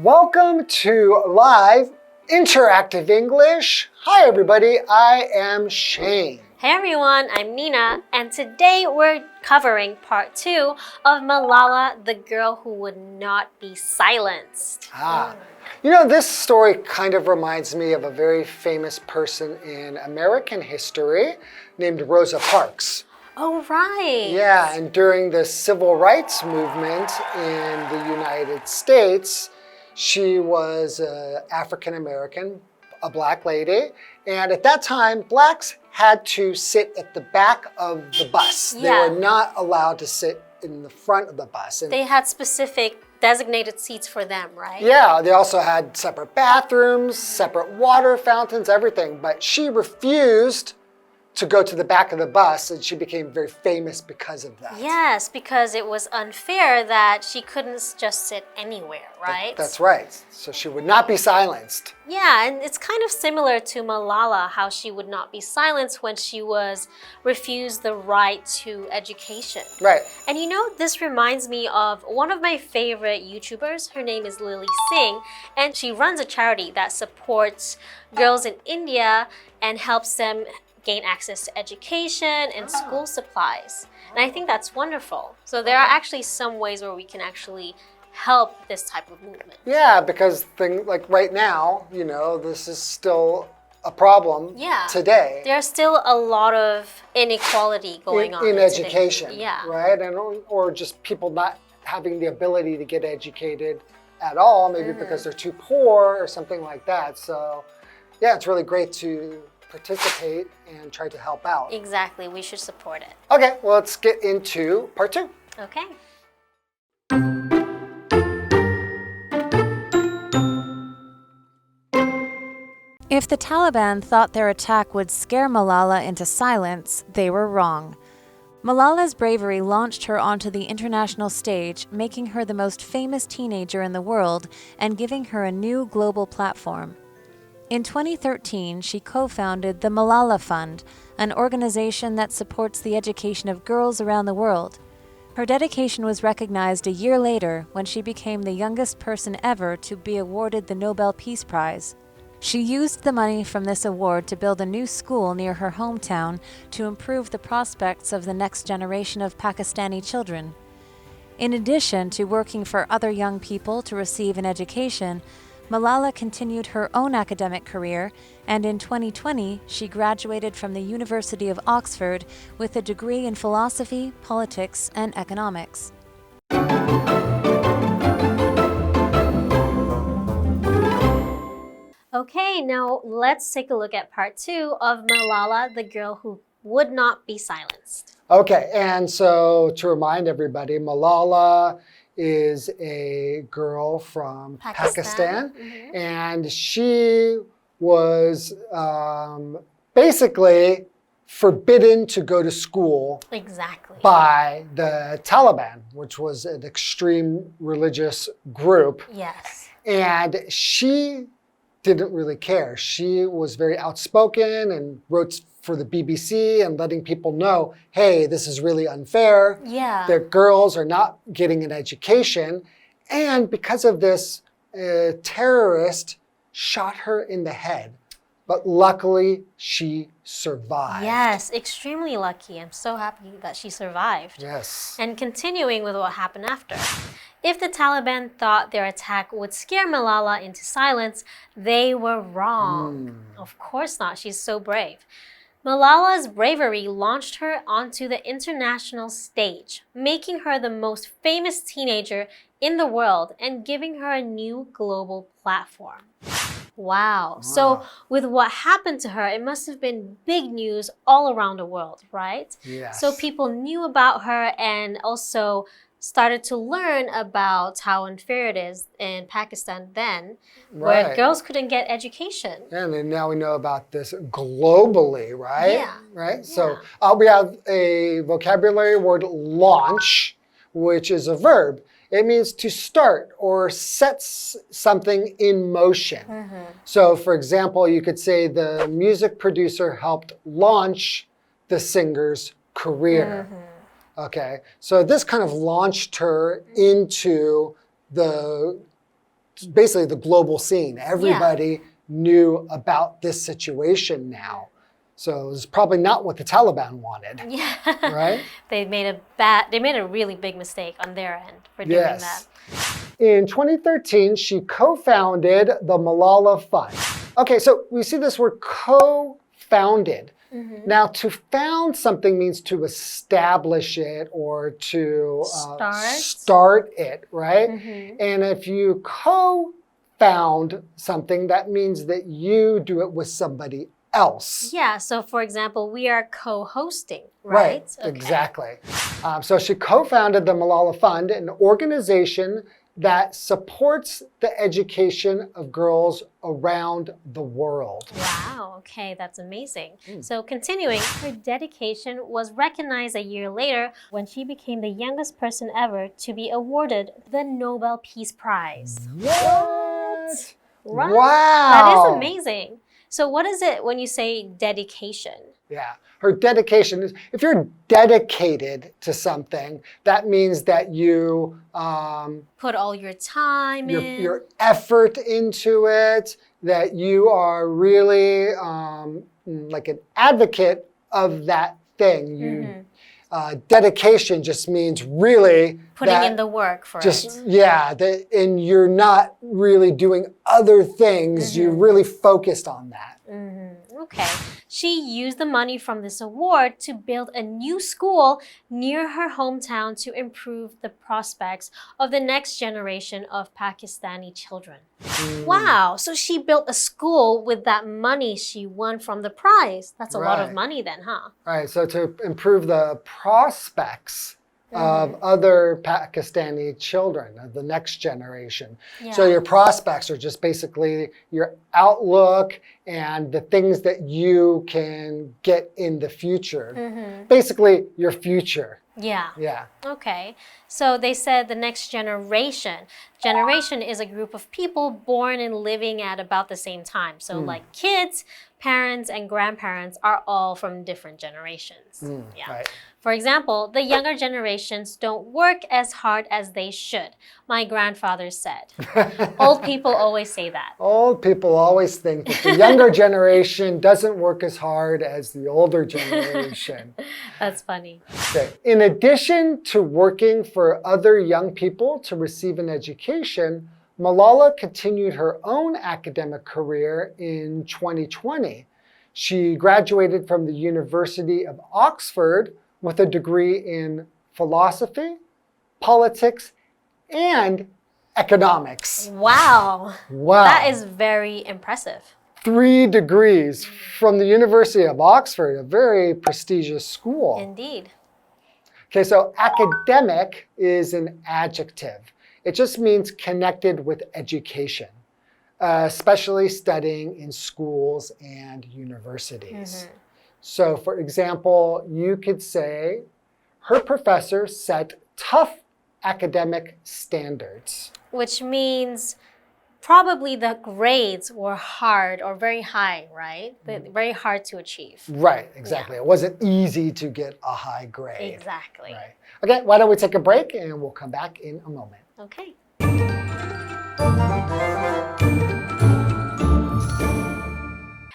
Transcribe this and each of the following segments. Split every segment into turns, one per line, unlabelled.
Welcome to Live Interactive English. Hi everybody, I am Shane.
Hey everyone, I'm Nina, and today we're covering part 2 of Malala, the girl who would not be silenced.
You know, this story kind of reminds me of a very famous person in American history named Rosa Parks.
Oh, right.
Yeah, and during the civil rights movement in the United States, she was African American, a black lady, and at that time, blacks had to sit at the back of the bus.
Yeah.
They were not allowed to sit in the front of the bus. And
they had specific designated seats for them, right?
yeah, they also had separate bathrooms, separate water fountains, everything, but she refused to go to the back of the bus, and she became very famous because of that.
Yes, because it was unfair that she couldn't just sit anywhere, right?
That's right. So she would not be silenced.
Yeah, and it's kind of similar to Malala, how she would not be silenced when she was refused the right to education.
Right.
And you know, this reminds me of one of my favorite YouTubers. Her name is Lily Singh, and she runs a charity that supports girls in India and helps them gain access to education and school supplies. And I think that's wonderful. So there are actually some ways where we can actually help this type of movement.
Yeah, because like right now, you know, this is still a problem today.
There's still a lot of inequality going on
in education,
yeah.
right? And or just people not having the ability to get educated at all, maybe because they're too poor or something like that. So yeah, it's really great to participate and try to help out.
Exactly, we should support it.
Okay, well, let's get into part 2.
Okay.
If the Taliban thought their attack would scare Malala into silence, they were wrong. Malala's bravery launched her onto the international stage, making her the most famous teenager in the world and giving her a new global platform. In 2013, she co-founded the Malala Fund, an organization that supports the education of girls around the world. Her dedication was recognized a year later when she became the youngest person ever to be awarded the Nobel Peace Prize. She used the money from this award to build a new school near her hometown to improve the prospects of the next generation of Pakistani children. In addition to working for other young people to receive an education, Malala continued her own academic career, and in 2020, she graduated from the University of Oxford with a degree in philosophy, politics, and economics.
Okay, now let's take a look at part 2 of Malala, the girl who would not be silenced.
Okay, and so to remind everybody, Malala is a girl from Pakistan. And she was basically forbidden to go to school by the Taliban, which was an extreme religious group.
Yes.
And she didn't really care. She was very outspoken and wrote for the BBC and letting people know, hey, this is really unfair.
Yeah.
That girls are not getting an education. And because of this, a terrorist shot her in the head. But luckily, she survived.
Yes, extremely lucky. I'm so happy that she survived.
Yes.
And continuing with what happened after. If the Taliban thought their attack would scare Malala into silence, they were wrong. Of course not. She's so brave. Malala's bravery launched her onto the international stage, making her the most famous teenager in the world and giving her a new global platform. Wow. So with what happened to her, it must have been big news all around the world, right?
Yes.
So people knew about her and also started to learn about how unfair it is in Pakistan then, where girls couldn't get education.
And then now we know about this globally, right?
Yeah.
Right? So we have a vocabulary word launch, which is a verb. It means to start or set something in motion. So for example, you could say the music producer helped launch the singer's career. Okay, so this kind of launched her into the basically the global scene. Everybody knew about this situation now. So it's probably not what the Taliban wanted.
Yeah.
Right?
They made a really big mistake on their end for doing that.
In 2013, she co-founded the Malala Fund. Okay, so we see this word co-founded. Now, to found something means to establish it or to start it, right? And if you co-found something, that means that you do it with somebody else.
Yeah, so for example, we are co-hosting, right?
Okay. Exactly. So she co-founded the Malala Fund, an organization that supports the education of girls around the world.
Wow, okay, that's amazing. So continuing, her dedication was recognized a year later when she became the youngest person ever to be awarded the Nobel Peace Prize.
What?
Right?
Wow.
That is amazing. So what is it when you say dedication?
Yeah, her dedication is, if you're dedicated to something, that means that you
Put all your time in.
Your effort into it, that you are really like an advocate of that thing. Dedication just means really
putting in the work for it.
Yeah, and you're not really doing other things. You're really focused on that.
Okay. She used the money from this award to build a new school near her hometown to improve the prospects of the next generation of Pakistani children. Wow. So she built a school with that money she won from the prize. That's a lot of money then, huh?
Right. So to improve the prospects of other Pakistani children, of the next generation. So your prospects are just basically your outlook and the things that you can get in the future. Basically, your future.
Yeah. Okay. So they said the next generation. Generation is a group of people born and living at about the same time. So like kids, parents, and grandparents are all from different generations.
Right.
For example, the younger generations don't work as hard as they should, my grandfather said. Old people always say that.
Old people always think that the younger generation doesn't work as hard as the older generation.
That's funny.
Okay. In addition to working for other young people to receive an education, Malala continued her own academic career in 2020. She graduated from the University of Oxford with a degree in philosophy, politics, and economics.
Wow. That is very impressive.
3 degrees from the University of Oxford, a very prestigious school.
Indeed.
Okay, so academic is an adjective. It just means connected with education, especially studying in schools and universities. So for example, you could say, her professor set tough academic standards.
Which means probably the grades were hard or very high, right? Very hard to achieve.
Right, exactly. It wasn't easy to get a high grade.
Exactly.
Right. Okay, why don't we take a break and we'll come back in a moment.
Okay.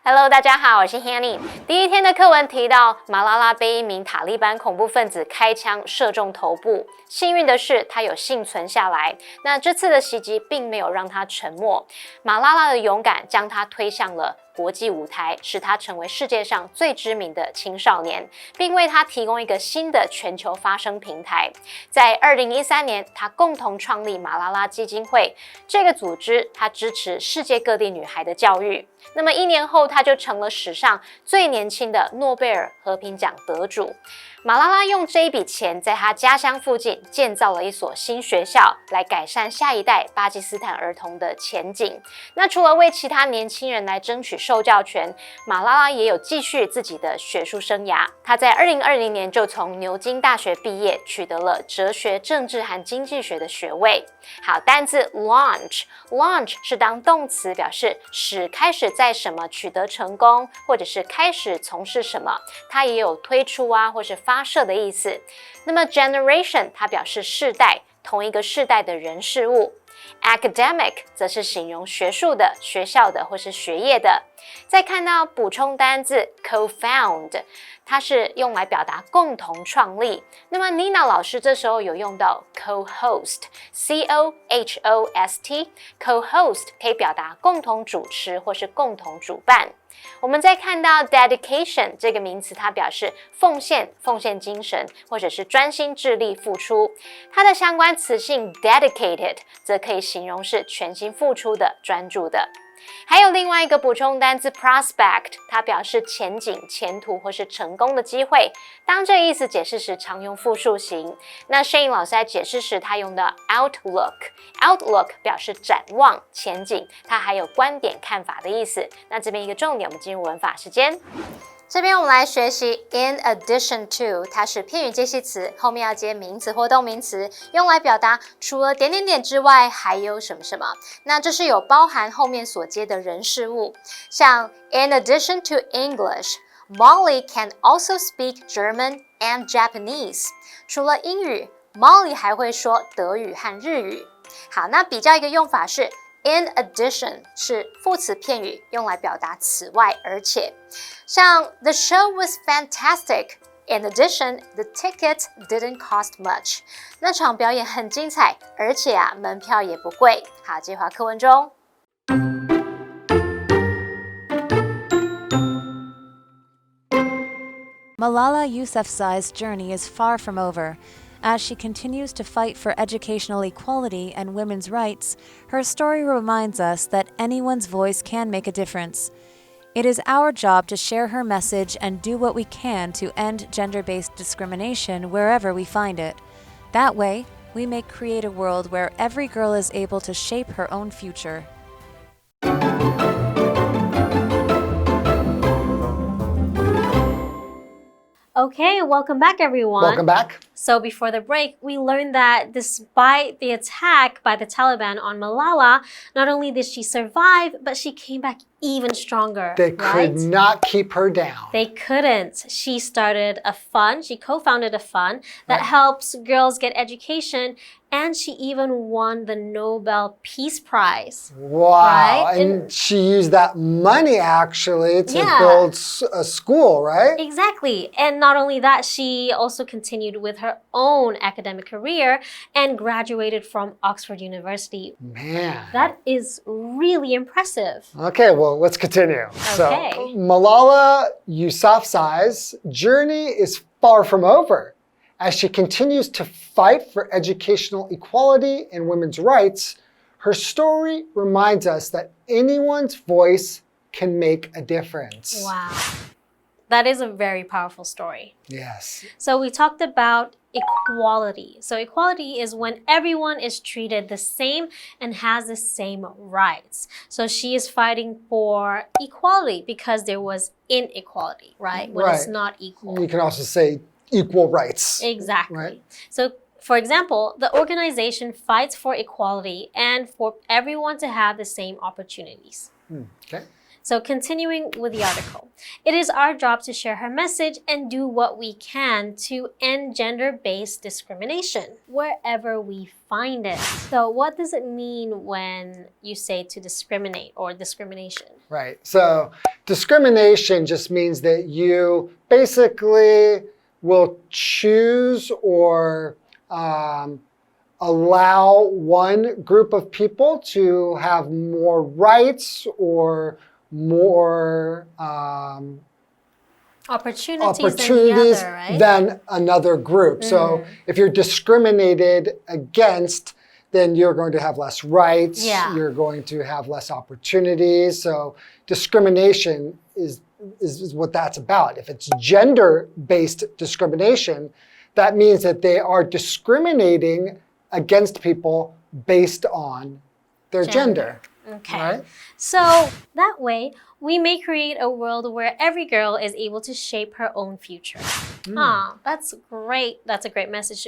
Hello， 大家好，我是 Hanny。第一天的课文提到，马拉拉被一名塔利班恐怖分子开枪射中头部。幸运的是，他有幸存下来。那这次的袭击并没有让他沉默。马拉拉的勇敢将他推向了国际舞台，使他成为世界上最知名的青少年，并为他提供一个新的全球发声平台。在2013年，他共同创立马拉拉基金会，这个组织他支持世界各地女孩的教育。那么1年后，他就成了史上最年轻的诺贝尔和平奖得主。马拉拉用这一笔钱在他家乡附近建造了一所新学校，来改善下一代巴基斯坦儿童的前景。那除了为其他年轻人来争取受教权，马拉拉也有继续自己的学术生涯。他在2020年就从牛津大学毕业，取得了哲学、政治和经济学的学位。好，单字 launch 是当动词，表示使开始在什么取得成功，或者是开始从事什么。它也有推出啊，或是发射的意思。那么 generation 它表示世代，同一个世代的人事物。Academic 则是形容学术的、学校的或是学业的。再看到补充单字 co-found， 它是用来表达共同创立。那么 Nina 老师这时候有用到 co-host， C-O-H-O-S-T， co-host 可以表达共同主持或是共同主办。我们再看到 dedication 这个名词，它表示奉献、奉献精神，或者是专心致力付出。它的相关词性 dedicated 则可以形容是全心付出的、专注的。还有另外一个补充单字 prospect， 它表示前景、前途或是成功的机会。当这个意思解释时，常用复数型。那 Shane 老师在解释时，他用的 outlook 表示展望、前景，它还有观点、看法的意思。那这边一个重点，我们进入文法时间。这边我们来学习 in addition to， 它是片语介系词，后面要接名词或动名词，用来表达除了点点点之外还有什么什么。那这是有包含后面所接的人事物，像 in addition to English，Molly can also speak German and Japanese。除了英语 ，Molly 还会说德语和日语。好，那比较一个用法是。In addition 是副词片语，用来表达此外而且。像 The show was fantastic. In addition, the tickets didn't cost much. 那场表演很精彩，而且门票也不贵。好，接回课文中。
Malala Yousafzai's journey is far from over. As she continues to fight for educational equality and women's rights, her story reminds us that anyone's voice can make a difference. It is our job to share her message and do what we can to end gender-based discrimination wherever we find it. That way, we may create a world where every girl is able to shape her own future.
Okay, welcome back, everyone.
Welcome back.
So before the break, we learned that despite the attack by the Taliban on Malala, not only did she survive, but she came back even stronger.
They could not keep her down.
They couldn't. She co-founded a fund that helps girls get education, and she even won the Nobel Peace Prize.
Wow.
Right?
And she used that money actually to build a school, right?
Exactly. And not only that, she also continued with her own academic career and graduated from Oxford University.
Man.
That is really impressive.
Okay, well, let's continue.
Okay.
So, Malala Yousafzai's journey is far from over. As she continues to fight for educational equality and women's rights, her story reminds us that anyone's voice can make a difference.
Wow. That is a very powerful story.
Yes.
So we talked about equality. So equality is when everyone is treated the same and has the same rights. So she is fighting for equality because there was inequality, right? When it's not equal.
You can also say equal rights.
Exactly.
Right?
So, for example, the organization fights for equality and for everyone to have the same opportunities.
Okay.
So continuing with the article, it is our job to share her message and do what we can to end gender-based discrimination wherever we find it. So what does it mean when you say to discriminate or discrimination?
Right. So discrimination just means that you basically will choose or allow one group of people to have more rights or more
opportunities
than another group. So if you're discriminated against, then you're going to have less rights.
Yeah.
You're going to have less opportunities. So discrimination is what that's about. If it's gender-based discrimination, that means that they are discriminating against people based on their gender.
Okay.
Right?
So that way, we may create a world where every girl is able to shape her own future. That's great. That's a great message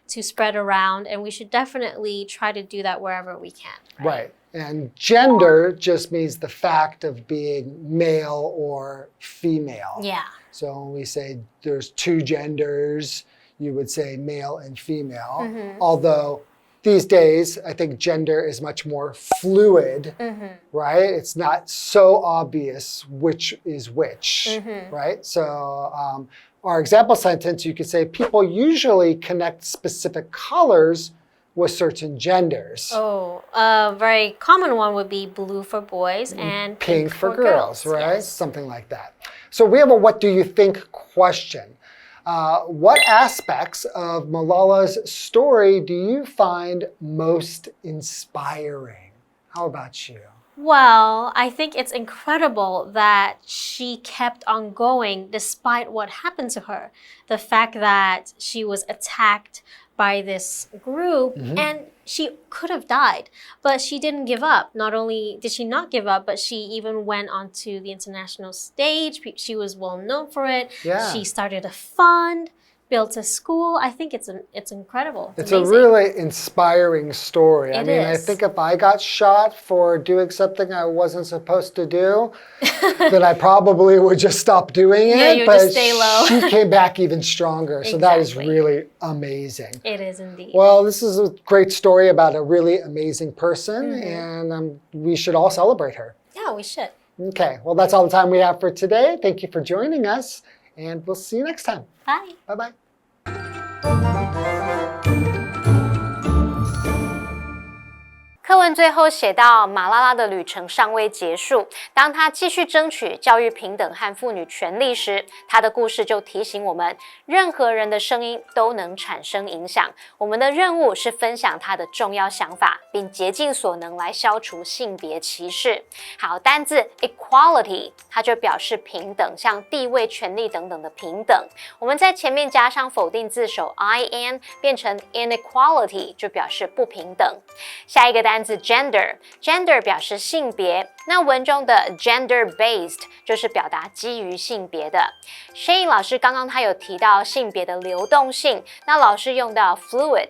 to spread around, and we should definitely try to do that wherever we can.
Right. And gender just means the fact of being male or female.
Yeah.
So when we say there's two genders, you would say male and female. Although these days, I think gender is much more fluid, right? It's not so obvious which is which, right? So our example sentence, you could say, people usually connect specific colors with certain genders.
Oh, a very common one would be blue for boys and
Pink for girls, right?
Yes.
Something like that. So we have a what do you think question. What aspects of Malala's story do you find most inspiring? How about you?
Well, I think it's incredible that she kept on going despite what happened to her. The fact that she was attacked by this group and she could have died, but she didn't give up. Not only did she not give up, but she even went onto the international stage. She was well known for it.
Yeah.
She started a fund, built a school. I think it's incredible.
It's a really inspiring story. I mean, I think if I got shot for doing something I wasn't supposed to do, then I probably would just stop doing it.
Yeah, you
but
just stay low.
She came back even stronger. So that is really amazing.
It is indeed.
Well, this is a great story about a really amazing person, and we should all celebrate her.
Yeah, we should.
Okay, well, that's all the time we have for today. Thank you for joining us, and we'll see you next time.
Bye.
Bye-bye.
课文最后写到，马拉拉的旅程尚未结束。当她继续争取教育平等和妇女权利时，她的故事就提醒我们，任何人的声音都能产生影响。我们的任务是分享她的重要想法，并竭尽所能来消除性别歧视。好，单字 equality， 它就表示平等，像地位、权利等等的平等。我们在前面加上否定字首 in， 变成 inequality， 就表示不平等。下一个单字 gender 表示性别，那文中的 gender-based 就是表达基于性别的。Shane 老师刚刚他有提到性别的流动性，那老师用到 fluid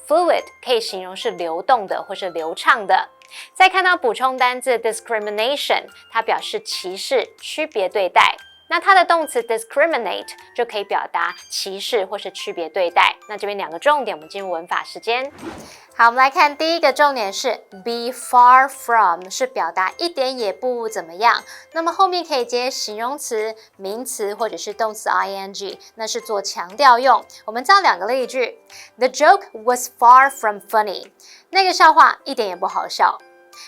fluid 可以形容是流动的或是流畅的。再看到补充单字 discrimination， 它表示歧视、区别对待。那它的动词 discriminate 就可以表达歧视或是区别对待。那这边两个重点，我们进入文法时间。好，我们来看第一个重点是 be far from， 是表达一点也不怎么样。那么后面可以接形容词、名词或者是动词 ing， 那是做强调用。我们造两个例句 ：The joke was far from funny， 那个笑话一点也不好笑。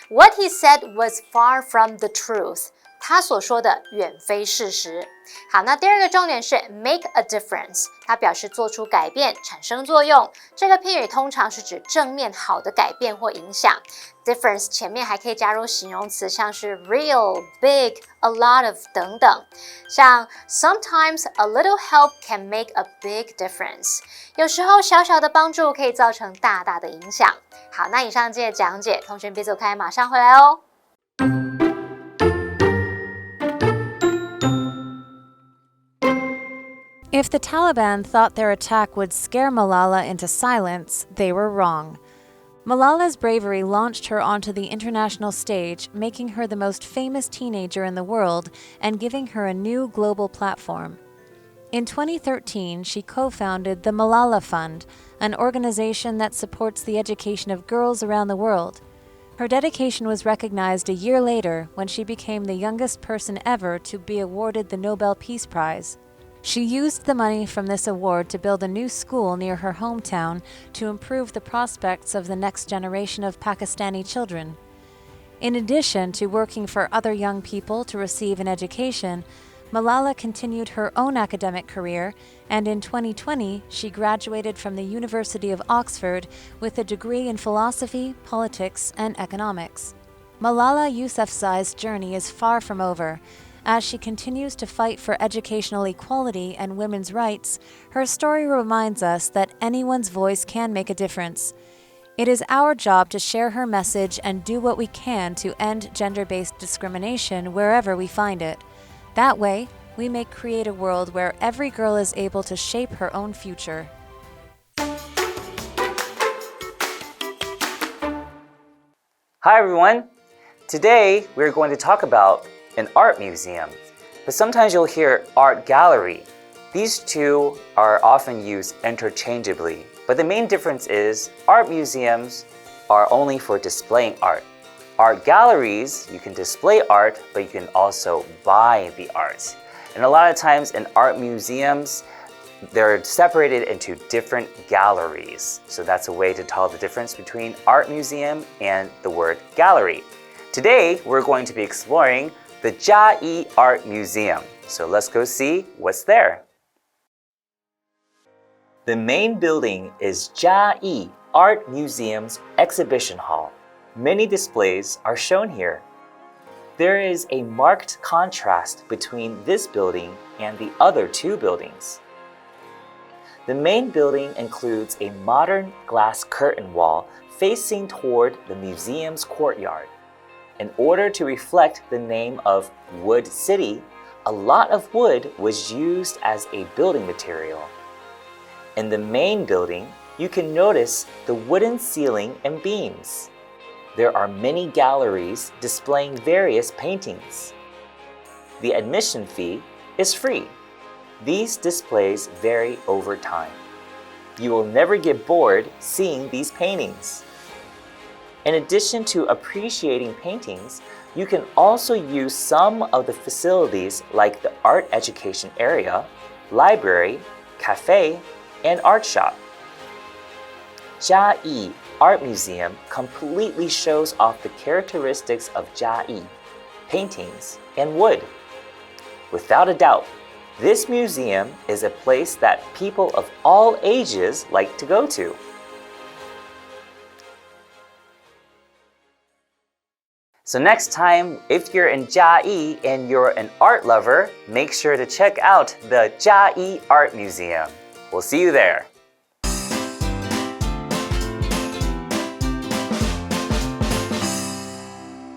What he said was far from the truth。他所说的远非事实。好，那第二个重点是 make a difference， 它表示做出改变、产生作用。这个片语通常是指正面好的改变或影响。difference 前面还可以加入形容词，像是 real、big、a lot of 等等。像 sometimes a little help can make a big difference， 有时候小小的帮助可以造成大大的影响。好，那以上这些讲解，同学别走开，马上回来哦。
If the Taliban thought their attack would scare Malala into silence, they were wrong. Malala's bravery launched her onto the international stage, making her the most famous teenager in the world and giving her a new global platform. In 2013, she co-founded the Malala Fund, an organization that supports the education of girls around the world. Her dedication was recognized a year later when she became the youngest person ever to be awarded the Nobel Peace Prize. She used the money from this award to build a new school near her hometown to improve the prospects of the next generation of Pakistani children. In addition to working for other young people to receive an education, Malala continued her own academic career, and in 2020, she graduated from the University of Oxford with a degree in philosophy, politics, and economics. Malala Yousafzai's journey is far from over. As she continues to fight for educational equality and women's rights, her story reminds us that anyone's voice can make a difference. It is our job to share her message and do what we can to end gender-based discrimination wherever we find it. That way, we may create a world where every girl is able to shape her own future.
Hi everyone! Today we're going to talk about an art museum, but sometimes you'll hear art gallery. These two are often used interchangeably, But the main difference is art museums are only for displaying art. Art galleries, you can display art, but you can also buy the art. And a lot of times in art museums, they're separated into different galleries. So that's a way to tell the difference between art museum and the word gallery. Today, we're going to be exploring the Chiayi Art Museum. So let's go see what's there. The main building is Chiayi Art Museum's exhibition hall. Many displays are shown here. There is a marked contrast between this building and the other two buildings. The main building includes a modern glass curtain wall facing toward the museum's courtyard. In order to reflect the name of Wood City, a lot of wood was used as a building material. In the main building, you can notice the wooden ceiling and beams. There are many galleries displaying various paintings. The admission fee is free. These displays vary over time. You will never get bored seeing these paintings. In addition to appreciating paintings, you can also use some of the facilities like the art education area, library, cafe, and art shop. Chiayi Art Museum completely shows off the characteristics of Chiayi, paintings, and wood. Without a doubt, this museum is a place that people of all ages like to go to. So next time, if you're in Chiayi and you're an art lover, make sure to check out the Chiayi Art Museum. We'll see you there.